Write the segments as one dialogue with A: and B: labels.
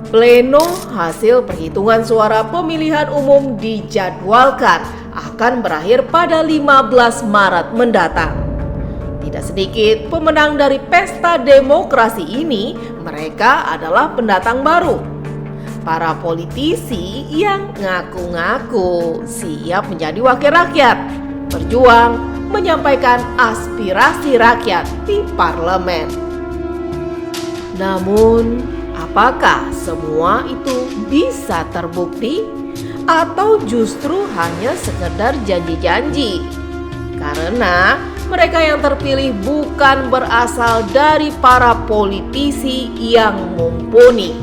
A: Pleno hasil perhitungan suara pemilihan umum dijadwalkan akan berakhir pada 15 Maret mendatang. Tidak sedikit pemenang dari pesta demokrasi ini, mereka adalah pendatang baru. Para politisi yang ngaku-ngaku siap menjadi wakil rakyat, berjuang menyampaikan aspirasi rakyat di parlemen. Namun, apakah semua itu bisa terbukti atau justru hanya sekedar janji-janji? Karena mereka yang terpilih bukan berasal dari para politisi yang mumpuni.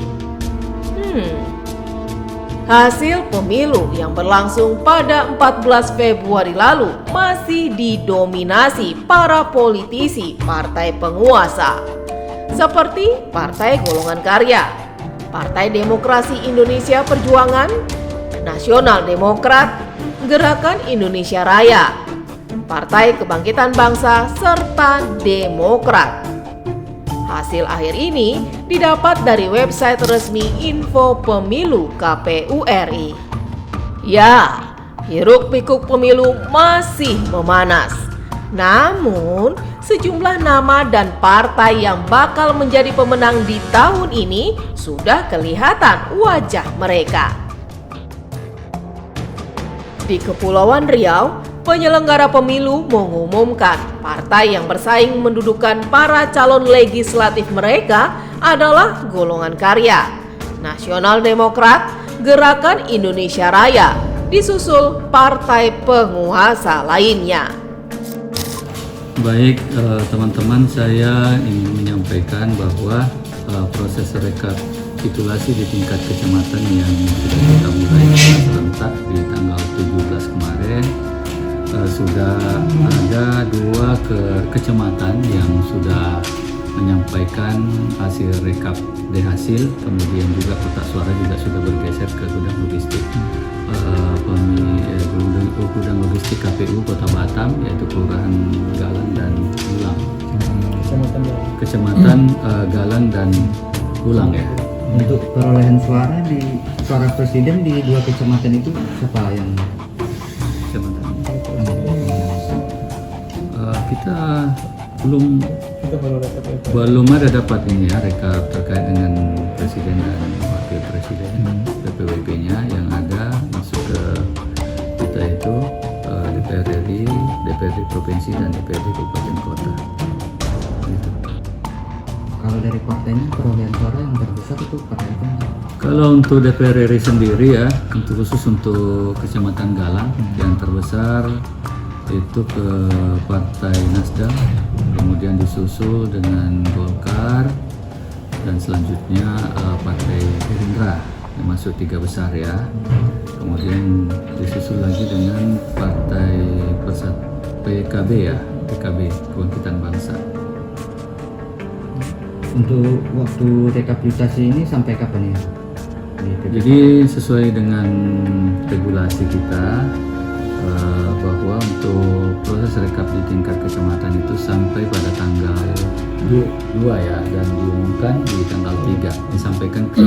A: Hasil pemilu yang berlangsung pada 14 Februari lalu masih didominasi para politisi partai penguasa, seperti Partai Golongan Karya, Partai Demokrasi Indonesia Perjuangan, Nasional Demokrat, Gerakan Indonesia Raya, Partai Kebangkitan Bangsa, serta Demokrat. Hasil akhir ini didapat dari website resmi Info Pemilu KPU RI. Ya, hiruk-pikuk pemilu masih memanas. Namun, sejumlah nama dan partai yang bakal menjadi pemenang di tahun ini sudah kelihatan wajah mereka. Di Kepulauan Riau, penyelenggara pemilu mengumumkan partai yang bersaing mendudukan para calon legislatif mereka adalah Golongan Karya, Nasional Demokrat, Gerakan Indonesia Raya, disusul partai penguasa lainnya.
B: Baik teman-teman, saya ingin menyampaikan bahwa proses rekapitulasi di tingkat kecamatan yang sudah kita mulai serentak di tanggal 17 kemarin, sudah ada 2 kecamatan yang sudah menyampaikan hasil rekap hasil, kemudian juga kotak suara juga sudah bergeser ke gudang logistik gudang logistik KPU Kota Batam, yaitu Kelurahan Galang dan Gulang. Kecamatan Galang dan Gulang ya.
C: Untuk perolehan suara presiden di 2 kecamatan itu siapa yang
B: kita belum ada dapat ini ya rekap terkait dengan presiden dan wakil presiden PPWP-nya. Yang ada masuk ke kita itu DPRD RI, DPRD provinsi dan DPRD kabupaten kota. Gitu.
C: Kalau dari partainya perolehan suara yang terbesar itu partai apa?
B: Kalau untuk DPR RI sendiri ya, untuk khusus untuk Kecamatan Galang yang terbesar itu ke Partai Nasdem, kemudian disusul dengan Golkar, dan selanjutnya Partai Gerindra yang masuk 3 besar ya. Kemudian disusul lagi dengan Partai PKB ya, PKB Kebangkitan Bangsa.
C: Untuk waktu rekapitulasi ini sampai kapan ya?
B: Jadi sesuai dengan regulasi kita, bahwa untuk proses rekap di tingkat kecamatan itu sampai pada tanggal 2 ya, dan diumumkan di tanggal 3, disampaikan ke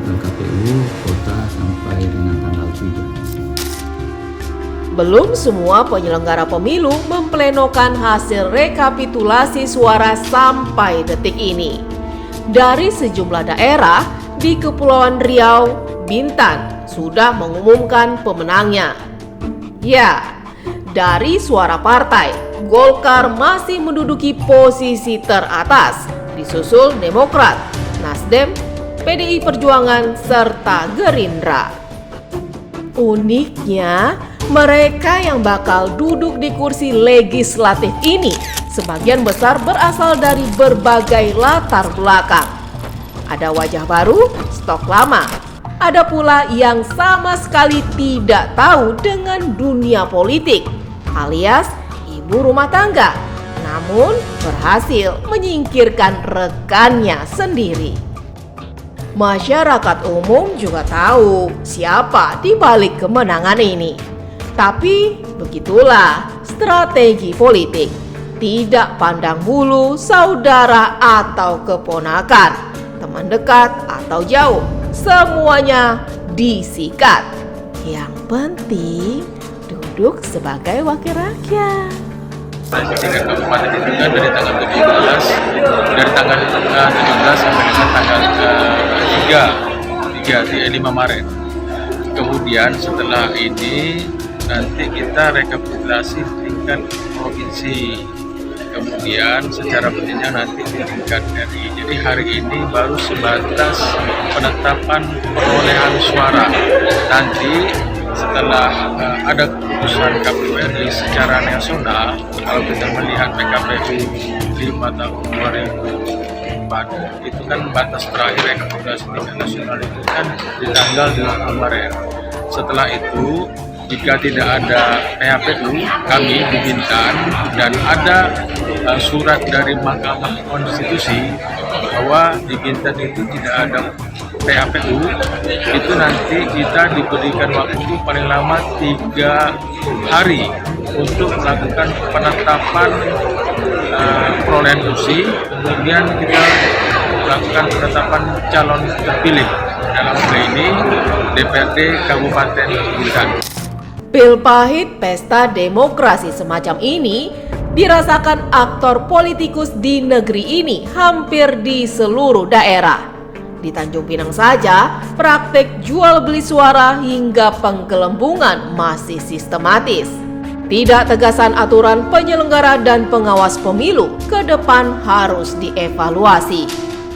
B: KPU kota sampai dengan tanggal 3.
A: Belum semua penyelenggara pemilu memplenokan hasil rekapitulasi suara sampai detik ini. Dari sejumlah daerah di Kepulauan Riau, Bintan sudah mengumumkan pemenangnya. Ya, dari suara partai, Golkar masih menduduki posisi teratas, disusul Demokrat, Nasdem, PDI Perjuangan, serta Gerindra. Uniknya, mereka yang bakal duduk di kursi legislatif ini sebagian besar berasal dari berbagai latar belakang. Ada wajah baru, stok lama. Ada pula yang sama sekali tidak tahu dengan dunia politik, alias ibu rumah tangga, namun berhasil menyingkirkan rekannya sendiri. Masyarakat umum juga tahu siapa di balik kemenangan ini. Tapi begitulah strategi politik. Tidak pandang bulu, saudara atau keponakan. teman dekat atau jauh, semuanya disikat. Yang penting duduk sebagai wakil rakyat.
D: Tingkat kabupaten itu kan dari tanggal 17 sampai dengan tanggal 5 Maret. Kemudian setelah ini nanti kita rekapitulasi tingkat provinsi. Kemudian secara berjenjang nanti di tingkat RI. Jadi hari ini baru sebatas penetapan perolehan suara. Nanti setelah ada keputusan KPU RI secara nasional, kalau kita melihat PKPU 5 tahun 2004, itu kan batas terakhir rekapitulasi tingkat nasional itu kan di tanggal 20 Maret. Setelah itu, jika tidak ada PHPU, kami di Bintan dan ada surat dari Mahkamah Konstitusi bahwa di Bintan itu tidak ada PHPU, itu nanti kita diberikan waktu paling lama 3 hari untuk melakukan penetapan perolehan kursi, kemudian kita melakukan penetapan calon terpilih dalam hal ini DPRD Kabupaten Bintan.
A: Pil pahit pesta demokrasi semacam ini dirasakan aktor politikus di negeri ini hampir di seluruh daerah. Di Tanjung Pinang saja, praktek jual beli suara hingga penggelembungan masih sistematis. Tidak tegasan aturan penyelenggara dan pengawas pemilu ke depan harus dievaluasi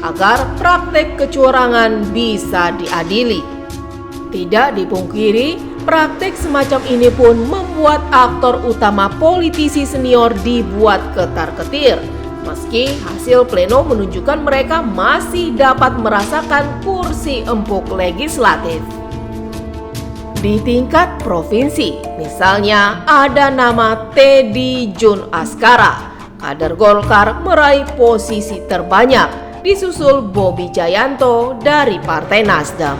A: agar praktek kecurangan bisa diadili. Tidak dipungkiri, praktik semacam ini pun membuat aktor utama politisi senior dibuat ketar-ketir. Meski hasil pleno menunjukkan mereka masih dapat merasakan kursi empuk legislatif. Di tingkat provinsi, misalnya ada nama Teddy Jun Askara. Kader Golkar meraih posisi terbanyak, disusul Bobi Jayanto dari Partai Nasdem.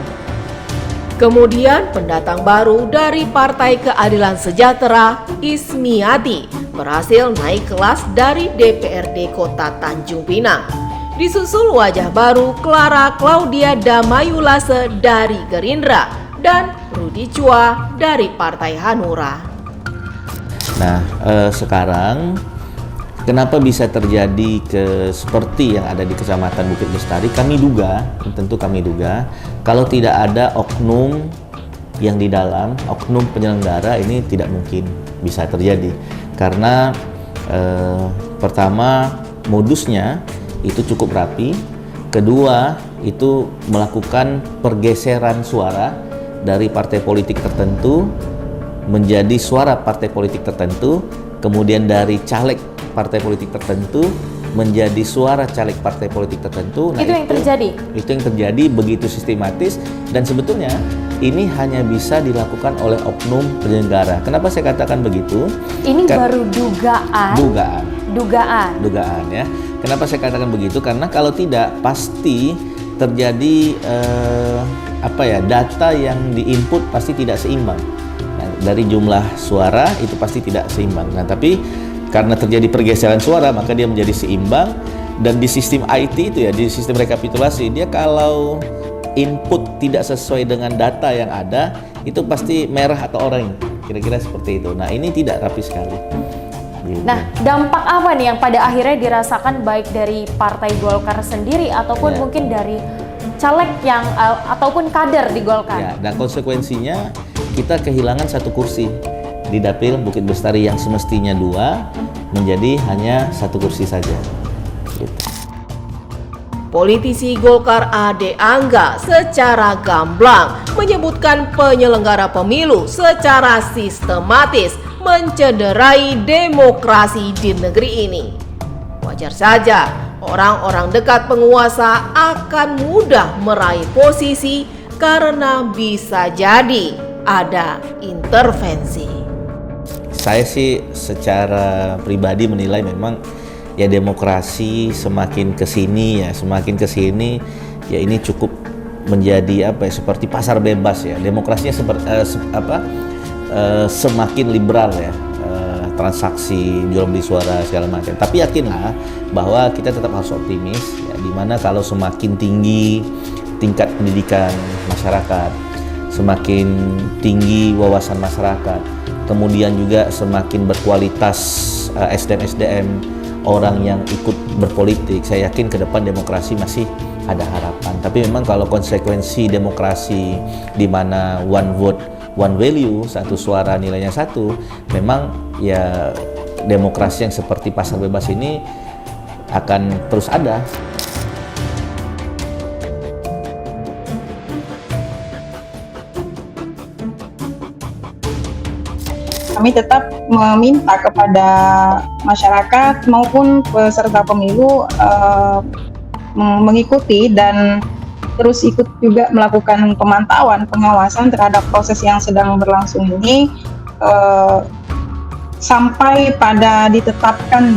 A: Kemudian pendatang baru dari Partai Keadilan Sejahtera, Ismiati, berhasil naik kelas dari DPRD Kota Tanjung Pinang. Disusul wajah baru Clara Claudia Damayulase dari Gerindra dan Rudi Chua dari Partai Hanura.
E: Nah, sekarang kenapa bisa terjadi seperti yang ada di Kecamatan Bukit Bestari? Tentu kami duga, kalau tidak ada oknum yang di dalam, oknum penyelenggara ini tidak mungkin bisa terjadi. Karena pertama, modusnya itu cukup rapi. Kedua, itu melakukan pergeseran suara dari partai politik tertentu menjadi suara partai politik tertentu, kemudian dari caleg partai politik tertentu menjadi suara caleg partai politik tertentu. Nah, itu yang terjadi begitu sistematis, dan sebetulnya ini hanya bisa dilakukan oleh oknum penyelenggara. Kenapa saya katakan begitu?
F: Ini baru dugaan
E: ya. Kenapa saya katakan begitu? Karena kalau tidak pasti terjadi data yang diinput pasti tidak seimbang. Nah, dari jumlah suara itu pasti tidak seimbang. Nah, tapi karena terjadi pergeseran suara, maka dia menjadi seimbang. Dan di sistem IT itu ya, di sistem rekapitulasi, dia kalau input tidak sesuai dengan data yang ada, itu pasti merah atau oranye, kira-kira seperti itu. Nah, ini tidak rapi sekali. Gitu.
F: Nah, dampak apa nih yang pada akhirnya dirasakan baik dari Partai Golkar sendiri ataupun mungkin dari caleg yang ataupun kader di Golkar?
E: Ya, dan konsekuensinya kita kehilangan 1 kursi di Dapil Bukit Bestari yang semestinya 2 menjadi hanya 1 kursi saja. Gitu.
A: Politisi Golkar Ade Angga secara gamblang menyebutkan penyelenggara pemilu secara sistematis mencederai demokrasi di negeri ini. Wajar saja orang-orang dekat penguasa akan mudah meraih posisi karena bisa jadi ada intervensi.
E: Saya sih secara pribadi menilai memang ya demokrasi semakin kesini ya ini cukup menjadi seperti pasar bebas ya. Demokrasinya seperti semakin liberal ya. transaksi jual beli suara segala macam. Tapi yakinlah bahwa kita tetap harus optimis, ya, dimana kalau semakin tinggi tingkat pendidikan masyarakat, semakin tinggi wawasan masyarakat, kemudian juga semakin berkualitas SDM orang yang ikut berpolitik, saya yakin ke depan demokrasi masih ada harapan. Tapi memang kalau konsekuensi demokrasi di mana one vote, one value, satu suara nilainya satu, memang ya demokrasi yang seperti pasar bebas ini akan terus ada.
G: Kami tetap meminta kepada masyarakat maupun peserta pemilu mengikuti dan terus ikut juga melakukan pemantauan, pengawasan terhadap proses yang sedang berlangsung ini sampai pada ditetapkan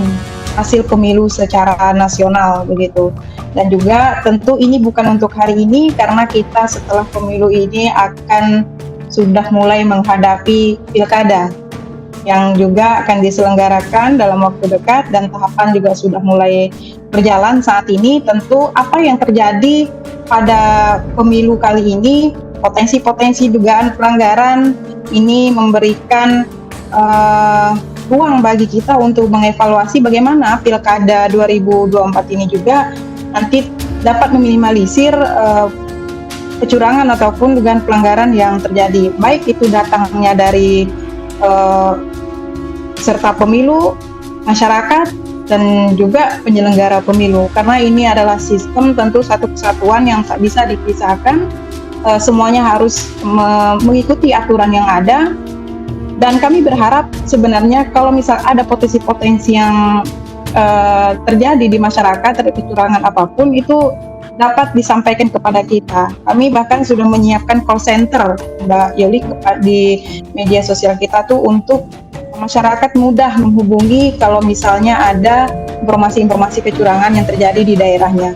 G: hasil pemilu secara nasional begitu. Dan juga tentu ini bukan untuk hari ini, karena kita setelah pemilu ini akan sudah mulai menghadapi pilkada yang juga akan diselenggarakan dalam waktu dekat, dan tahapan juga sudah mulai berjalan saat ini. Tentu apa yang terjadi pada pemilu kali ini, potensi-potensi dugaan pelanggaran ini memberikan ruang bagi kita untuk mengevaluasi bagaimana pilkada 2024 ini juga nanti dapat meminimalisir kecurangan ataupun dugaan pelanggaran yang terjadi, baik itu datangnya dari peserta pemilu, masyarakat, dan juga penyelenggara pemilu. Karena ini adalah sistem tentu satu kesatuan yang tak bisa dipisahkan, semuanya harus mengikuti aturan yang ada. Dan kami berharap sebenarnya kalau misal ada potensi-potensi yang terjadi di masyarakat, ada kecurangan apapun, itu dapat disampaikan kepada kita. Kami bahkan sudah menyiapkan call center, Mbak Yoli, di media sosial kita tuh untuk masyarakat mudah menghubungi kalau misalnya ada informasi-informasi kecurangan yang terjadi di daerahnya.